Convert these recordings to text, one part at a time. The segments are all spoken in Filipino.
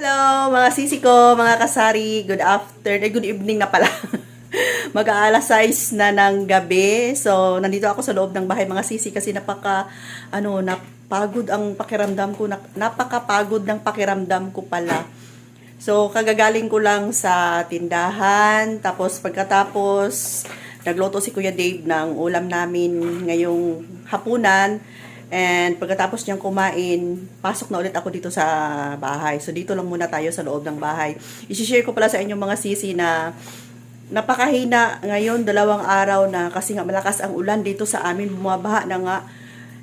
Hello mga sisi ko, mga kasari, good evening na pala. Mag-aalas 6 na ng gabi. So, nandito ako sa loob ng bahay mga sisi kasi napagod ang pakiramdam ko, napakapagod ng pakiramdam ko pala. So, kagagaling ko lang sa tindahan, tapos pagkatapos, nagluto si Kuya Dave ng ulam namin ngayong hapunan. And pagkatapos niyang kumain, pasok na ulit ako dito sa bahay. So, dito lang muna tayo sa loob ng bahay. I-share ko pala sa inyo mga sisi na napakahina ngayon, 2 araw na kasi nga malakas ang ulan dito sa amin, bumabaha na nga.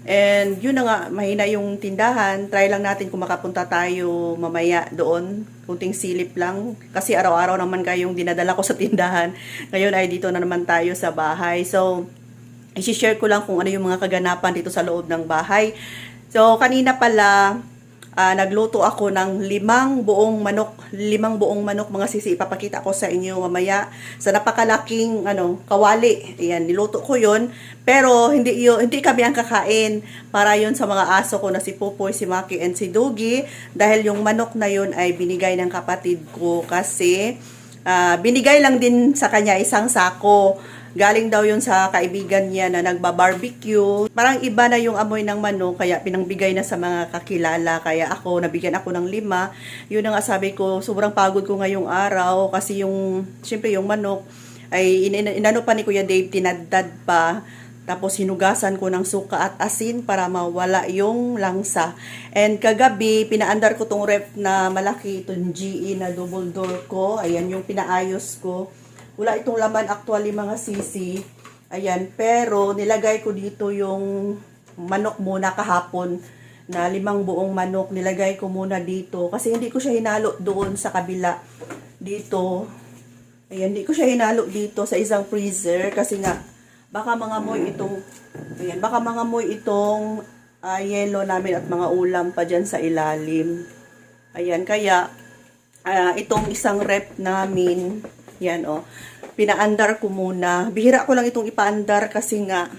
And yun na nga, mahina yung tindahan. Try lang natin kung makapunta tayo mamaya doon. Kunting silip lang. Kasi araw-araw naman kayong dinadala ko sa tindahan. Ngayon ay dito na naman tayo sa bahay. So, i-share ko lang kung ano yung mga kaganapan dito sa loob ng bahay. So, kanina pala, nagluto ako ng 5 buong manok mga sisi. Ipapakita ko sa inyo mamaya sa napakalaking kawali. Ayan, niluto ko yun. Pero hindi kami ang kakain. Para yun sa mga aso ko na si Pupoy, si Maki, and si Dugi. Dahil yung manok na yun ay binigay ng kapatid ko kasi binigay lang din sa kanya isang sako. Galing daw yun sa kaibigan niya na nagba-barbecue. Parang iba na yung amoy ng manok, kaya pinangbigay na sa mga kakilala. Kaya ako, nabigyan ako ng 5. Yun na nga sabi ko, sobrang pagod ko ngayong araw. Kasi syempre yung manok, ay inano pa ni Kuya Dave, tinaddad pa. Tapos hinugasan ko ng suka at asin para mawala yung langsa. And kagabi, pinaandar ko tong ref na malaki, itong GE na double door ko. Ayan yung pinaayos ko. Wala itong laman actually mga sisi. Ayan, pero nilagay ko dito yung manok muna kahapon na 5 buong manok. Nilagay ko muna dito kasi hindi ko siya hinalo doon sa kabila. Dito. Ayan, hindi ko siya hinalo dito sa isang freezer kasi nga baka mangamoy itong yelo namin at mga ulam pa dyan sa ilalim. Ayan, kaya itong isang rep namin, yan pinaandar ko muna. Bihira ko lang itong ipaandar kasi nga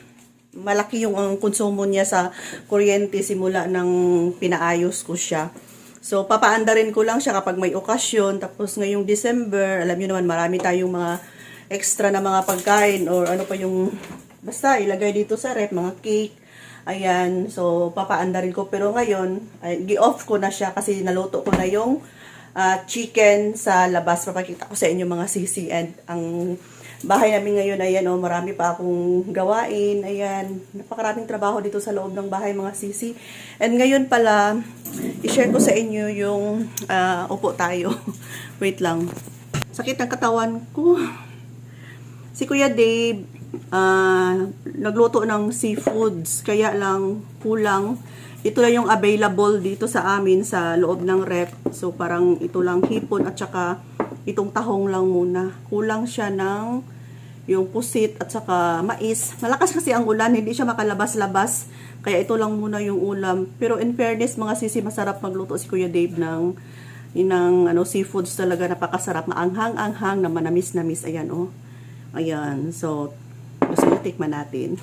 malaki yung konsumo niya sa kuryente simula ng pinaayos ko siya. So, papaandarin ko lang siya kapag may okasyon. Tapos ngayong December, alam niyo naman marami tayong mga extra na mga pagkain or ano pa yung basta ilagay dito sa ref, mga cake. Ayan, so papaandarin ko. Pero ngayon, gi-off ko na siya kasi naluto ko na yung chicken sa labas. Papakita ko sa inyo mga sisi. And ang bahay namin ngayon, ayan marami pa akong gawain. Ayan, napakaraming trabaho dito sa loob ng bahay mga sisi. And ngayon pala, i-share ko sa inyo yung upo tayo. Wait lang. Sakit ng katawan ko. Si Kuya Dave, nagluto ng seafoods. Kaya lang, kulang. Ito lang yung available dito sa amin sa loob ng ref. So, parang ito lang hipon at saka itong tahong lang muna. Kulang siya ng yung pusit at saka mais. Malakas kasi ang ulan, hindi siya makalabas-labas. Kaya ito lang muna yung ulam. Pero in fairness, mga sisi, masarap magluto si Kuya Dave ng seafoods talaga. Napakasarap. Maanghang-anghang na manamis-namis. Ayan, Ayan. So, gusto nyo tikman natin.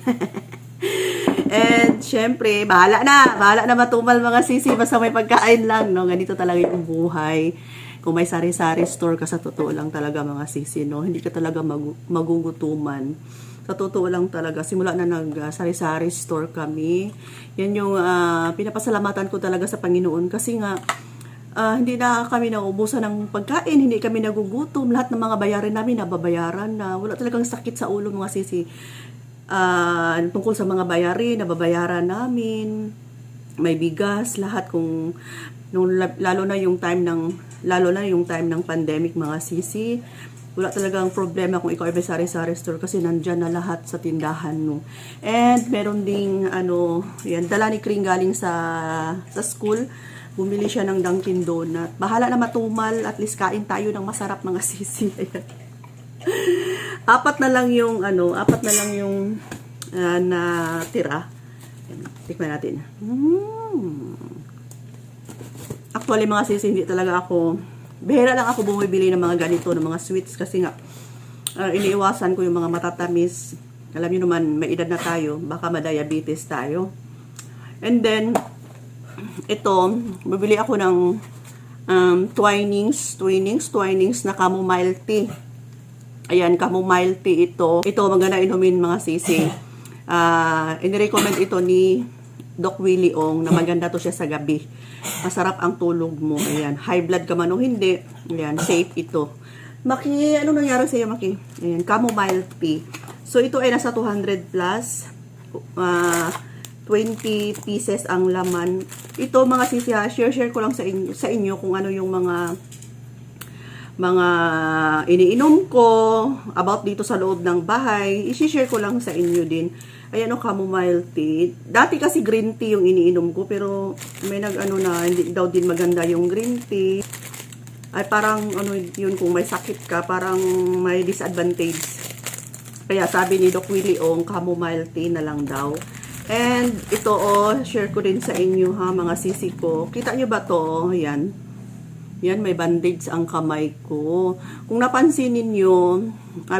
And, syempre, bahala na matumal mga sisi, basta may pagkain lang, ganito talaga yung buhay. Kung may sari-sari store ka, sa totoo lang talaga mga sisi, hindi ka talaga magugutuman. Sa totoo lang talaga, simula na nag-sari-sari store kami, yan yung pinapasalamatan ko talaga sa Panginoon, kasi nga, hindi na kami naubusan ng pagkain, hindi kami nagugutom, lahat ng mga bayarin namin, nababayaran na, wala talagang sakit sa ulo mga sisi. Tungkol sa mga bayarin, nababayaran namin, may bigas, lahat lalo na yung time ng pandemic mga sisi, wala talagang problema kung ikaw ay may sari-sari store kasi nandyan na lahat sa tindahan And meron ding yan, dala ni Kring galing sa school, bumili siya ng Dunkin Donut. Bahala na matumal, at least kain tayo ng masarap mga sisi. Apat na lang yung natira. Tikman natin. Actually mga sisi, hindi talaga ako, bihira lang ako bumibili ng mga ganito, ng mga sweets kasi nga iniiwasan ko yung mga matatamis. Alam niyo naman, may edad na tayo, baka ma-diabetes tayo. And then ito, bibili ako ng Twinings na chamomile tea. Ayan, chamomile tea ito. Ito, maganda inumin mga sisi. Inirecommend ito ni Doc Willie Ong na maganda to siya sa gabi. Masarap ang tulog mo. Ayan, high blood ka man o hindi. Ayan, safe ito. Maki, ano nangyari sa'yo, Maki? Ayan, chamomile tea. So, ito ay nasa 200 plus. 20 pieces ang laman. Ito mga sisi ha, share ko lang sa inyo kung ano yung mga iniinom ko about dito sa loob ng bahay. I-share ko lang sa inyo din. Ayan o, chamomile tea. Dati kasi green tea yung iniinom ko, pero may nag-ano na, hindi daw din maganda yung green tea. Ay parang ano yun, kung may sakit ka, parang may disadvantage. Kaya sabi ni Doc Willie Ong, chamomile tea na lang daw. And ito share ko din sa inyo ha, mga sisi ko. Kita nyo ba to? Yan. Yan, may bandage ang kamay ko. Kung napansin ninyo,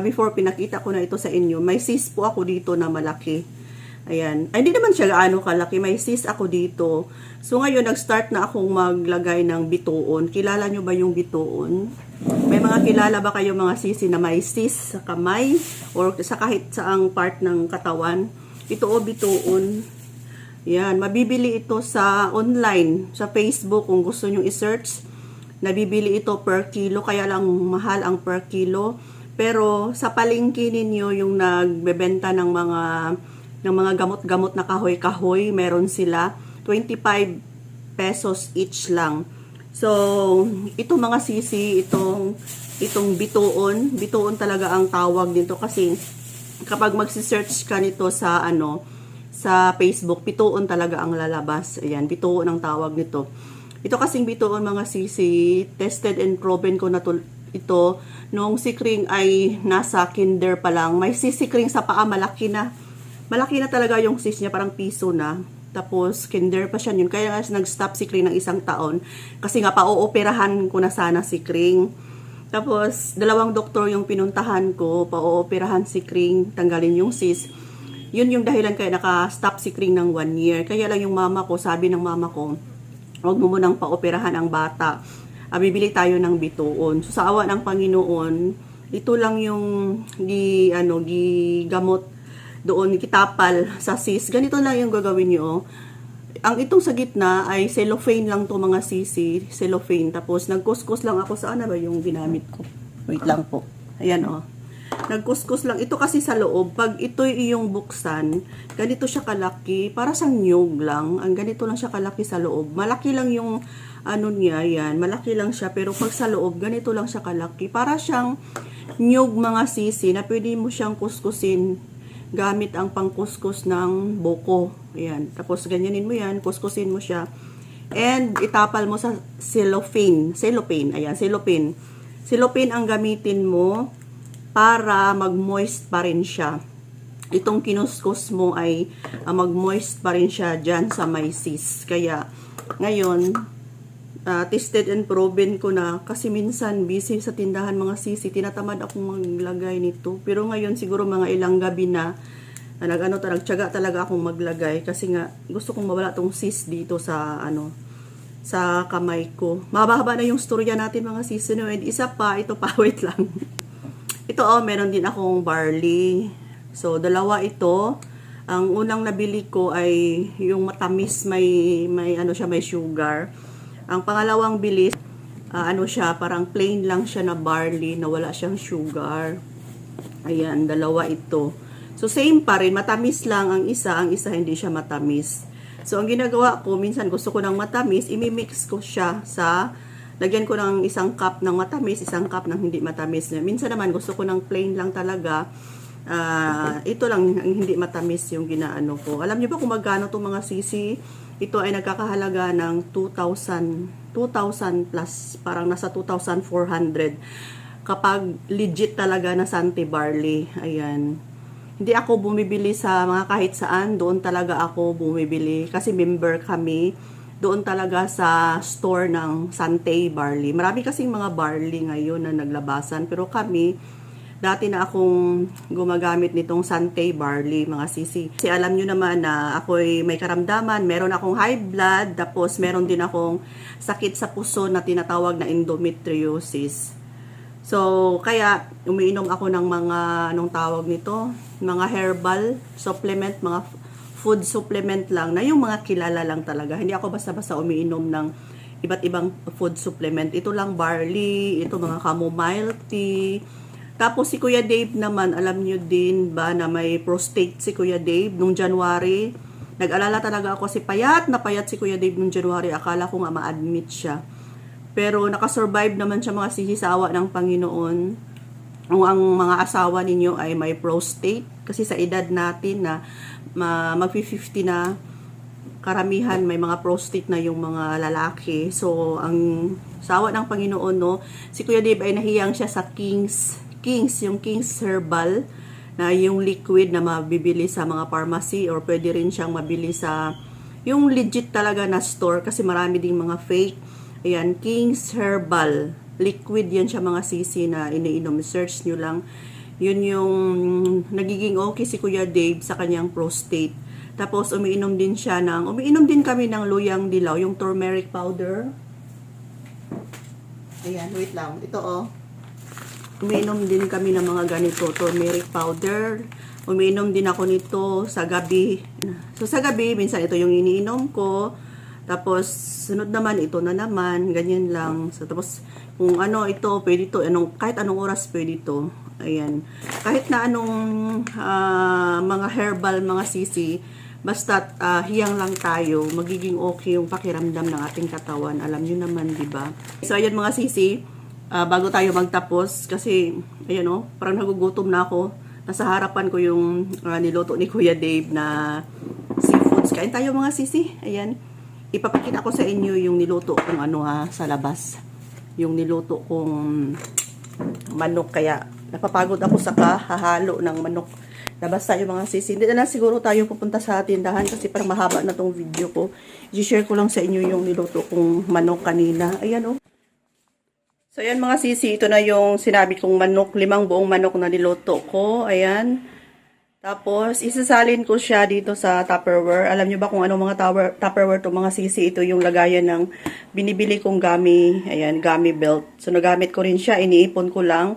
before pinakita ko na ito sa inyo, may cyst po ako dito na malaki. Ayan. Ay, hindi naman siya gaano kalaki. May cyst ako dito. So, ngayon, nag-start na akong maglagay ng bituon. Kilala nyo ba yung bituon? May mga kilala ba kayo mga sisi na may cyst sa kamay? Or sa kahit saang part ng katawan? Ito bituon. Yan. Mabibili ito sa online. Sa Facebook, kung gusto nyo i-search. Nabibili ito per kilo, kaya lang mahal ang per kilo. Pero sa palengke ninyo, yung nagbebenta ng mga gamot-gamot na kahoy-kahoy, meron sila 25 pesos each lang. So, ito mga sisi, itong bituon talaga ang tawag dito kasi kapag magsi-search ka nito sa sa Facebook, bituon talaga ang lalabas. Ayan, bituon ang tawag nito. Ito kasing bituon mga sisi, tested and proven ko na ito nung si Kring ay nasa kinder pa lang. May si Kring sa paa, malaki na. Malaki na talaga yung sis niya, parang piso na. Tapos kinder pa siya yun. Kaya nag-stop si Kring ng 1 taon. Kasi nga pa-ooperahan ko na sana si Kring. Tapos 2 doktor yung pinuntahan ko, pa-ooperahan si Kring, tanggalin yung sis. Yun yung dahilan kaya naka-stop si Kring ng 1 year. Kaya lang yung mama ko, sabi ng mama ko, huwag mo munang paoperahan ang bata. Bibili tayo ng bituon. So, sa awa ng Panginoon, ito lang yung gamot doon, kitapal sa sis. Ganito lang yung gagawin nyo. Ang itong sa gitna ay cellophane lang to mga sisi. Cellophane. Tapos, nagkuskus lang ako. Saan na ba yung ginamit ko? Wait lang po. Ayan nagkuskus lang. Ito kasi sa loob, pag ito iyong buksan, ganito siya kalaki. Para sa nyug lang. Ang ganito lang siya kalaki sa loob. Malaki lang yung niya, yan. Malaki lang siya. Pero pag sa loob, ganito lang siya kalaki. Para siyang nyug mga sisi na pwede mo siyang kuskusin gamit ang pangkuskus ng buko. Ayan. Tapos ganyanin mo yan. Kuskusin mo siya. And itapal mo sa cellophane. Ayan, cellophane. Cellophane ang gamitin mo para mag-moist pa rin siya. Itong kinuskus mo ay mag-moist pa rin siya dyan sa may sis. Kaya, ngayon, tested and proven ko na kasi minsan busy sa tindahan mga sisi, tinatamad akong maglagay nito. Pero ngayon, siguro mga ilang gabi na, nagtyaga talaga akong maglagay kasi nga, gusto kong mawala tong sis dito sa, sa kamay ko. Mahaba na yung storya natin mga sisi. No? And isa pa, ito pa, wait lang. Ito meron din akong barley. So, 2 ito. Ang unang nabili ko ay yung matamis, may sugar. Ang pangalawang bili, siya, parang plain lang siya na barley na wala siyang sugar. Ayan, 2 ito. So, same pa rin. Matamis lang ang isa hindi siya matamis. So, ang ginagawa ko, minsan gusto ko ng matamis, imimix ko siya sa lagyan ko ng 1 cup ng matamis, 1 cup ng hindi matamis. Minsan naman gusto ko ng plain lang talaga. Ito lang ang hindi matamis yung ginaano ko. Alam niyo ba kung magkano itong mga sisi? Ito ay nagkakahalaga ng 2,000 plus. Parang nasa 2,400. Kapag legit talaga na Santi Barley. Ayan. Hindi ako bumibili sa mga kahit saan. Doon talaga ako bumibili. Kasi member kami. Doon talaga sa store ng Sante Barley. Marami kasing mga barley ngayon na naglabasan. Pero kami, dati na akong gumagamit nitong Santay Barley, mga sisi. Kasi alam nyo naman na ako'y may karamdaman, meron akong high blood, tapos meron din akong sakit sa puso na tinatawag na endometriosis. So, kaya umiinom ako ng mga, anong tawag nito? Mga herbal supplement, mga food supplement lang, na yung mga kilala lang talaga. Hindi ako basta-basta umiinom ng iba't ibang food supplement. Ito lang barley, ito mga chamomile tea. Tapos si Kuya Dave naman, alam nyo din ba na may prostate si Kuya Dave nung January. Nag-alala talaga ako si payat si Kuya Dave nung January. Akala ko nga ma-admit siya. Pero nakasurvive naman siya, mga sisi, sa awa ng Panginoon. Kung ang mga asawa ninyo ay may prostate, kasi sa edad natin na mag-50 na, karamihan may mga prostate na yung mga lalaki. So, ang sawa ng Panginoon, no, si Kuya Dave ay nahiyang siya sa King's, yung King's Herbal, na yung liquid na mabibili sa mga pharmacy, or pwede rin siyang mabili sa yung legit talaga na store, kasi marami ding mga fake. Ayan, King's Herbal liquid, yan siya, mga sisi, na iniinom. Search nyo lang. Yun yung nagiging okay si Kuya Dave sa kanyang prostate. Tapos umiinom din kami ng luyang dilaw, yung turmeric powder. Ayan, wait lang. Ito, oh. Umiinom din kami ng mga ganito, turmeric powder. Umiinom din ako nito sa gabi. So sa gabi, minsan ito yung iniinom ko. Tapos sunod naman, ito na naman, ganyan lang. So tapos kung ano ito, pwede ito, kahit anong oras pwede ito. Ayan. Kahit na anong mga herbal, mga sisi, basta hiyang lang tayo, magiging okay yung pakiramdam ng ating katawan. Alam nyo naman, di ba? So ayan, mga sisi, bago tayo magtapos, kasi ayan, oh, parang nagugutom na ako. Nasa harapan ko yung niluto ni Kuya Dave na seafoods. Kain tayo, mga sisi. Ayan. Ipapakita ko sa inyo yung niluto kong sa labas. Yung niluto kong manok, kaya napapagod ako sa kahahalo ng manok. Labas tayo, mga sisi. Hindi na lang siguro tayo pupunta sa tindahan kasi parang mahaba na tong video ko. I-share ko lang sa inyo yung niluto kong manok kanina. Ayan, oh. So, ayan, mga sisi. Ito na yung sinabi kong manok. 5 buong manok na niluto ko. Ayan. Tapos, isasalin ko siya dito sa Tupperware. Alam nyo ba kung ano mga Tupperware to, mga sisi? Ito yung lagayan ng binibili kong gummy. Ayan, gummy belt. So, nagamit ko rin siya. Iniipon ko lang.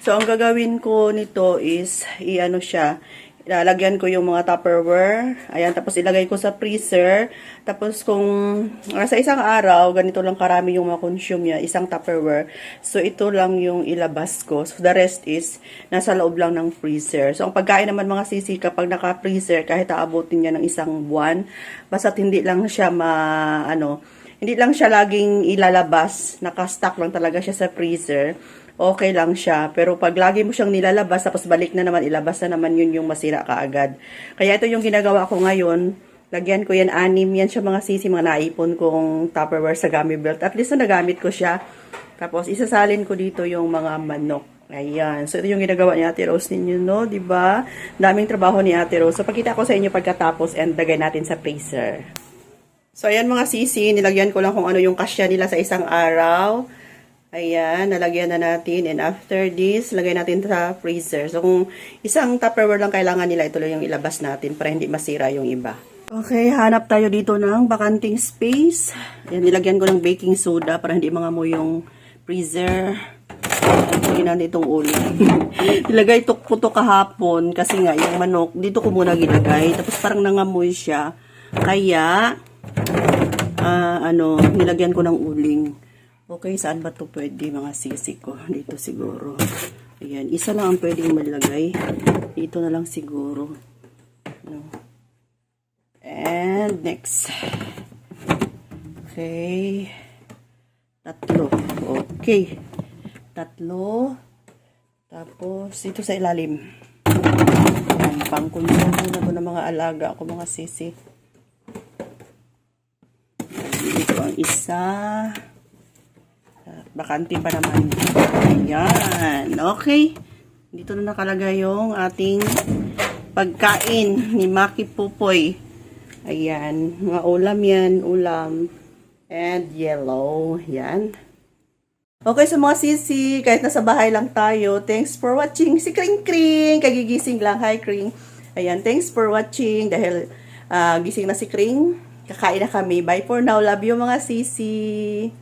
So, ang gagawin ko nito is, ilalagyan ko yung mga Tupperware. Ayan, tapos ilagay ko sa freezer. Tapos kung sa isang araw, ganito lang karami yung ma-consume niya, isang Tupperware. So, ito lang yung ilabas ko. So, the rest is nasa loob lang ng freezer. So, ang pagkain naman, mga sisi, kapag naka-freezer, kahit aabotin niya ng 1 buwan, basta't hindi lang siya hindi lang siya laging ilalabas, naka-stock lang talaga siya sa freezer, okay lang siya. Pero pag lagi mo siyang nilalabas, tapos balik na naman, ilabas na naman, yun yung masira kaagad. Kaya ito yung ginagawa ko ngayon. Lagyan ko yan, 6 yan siya, mga sisi, mga naipon kong Tupperware sa gummy belt. At least na nagamit ko siya. Tapos isasalin ko dito yung mga manok. Ayan. So ito yung ginagawa ni Ate Rose ninyo, no? Diba? Daming trabaho ni Ate Rose. So pakita ko sa inyo pagkatapos, and lagay natin sa freezer. So ayan, mga sisi, nilagyan ko lang kung ano yung kasya nila sa isang araw. Ayan, nalagyan na natin. And after this, lagay natin sa freezer. So, kung isang Tupperware lang kailangan nila, ito lang yung ilabas natin para hindi masira yung iba. Okay, hanap tayo dito ng bakanting space. Ayan, nilagyan ko ng baking soda para hindi mangamoy yung freezer. Ayan, natin itong uli. Nilagay ko to kahapon kasi nga yung manok, dito ko muna ginagay. Tapos parang nangamoy siya. Kaya, nilagyan ko ng uling. Okay, saan ba ito pwede, mga sisi ko? Dito siguro. Ayan, isa lang ang pwedeng malagay. Dito na lang siguro. And next. Okay. 3. Okay. 3. Tapos, dito sa ilalim. Ayan, pang-consume na ito ng mga alaga ako, mga sisi. Dito ang isa. Bakante pa naman. Ayan. Okay. Dito na nakalagay yung ating pagkain ni Maki Pupoy. Ayan. Mga ulam yan. Ulam. And yellow. Ayan. Okay, sa mga sisi, kahit nasa bahay lang tayo, thanks for watching. Si Kring Kring, kagigising lang. Hi, Kring. Ayan, thanks for watching. Dahil gising na si Kring, kakain na kami. Bye for now. Love you mga sisi.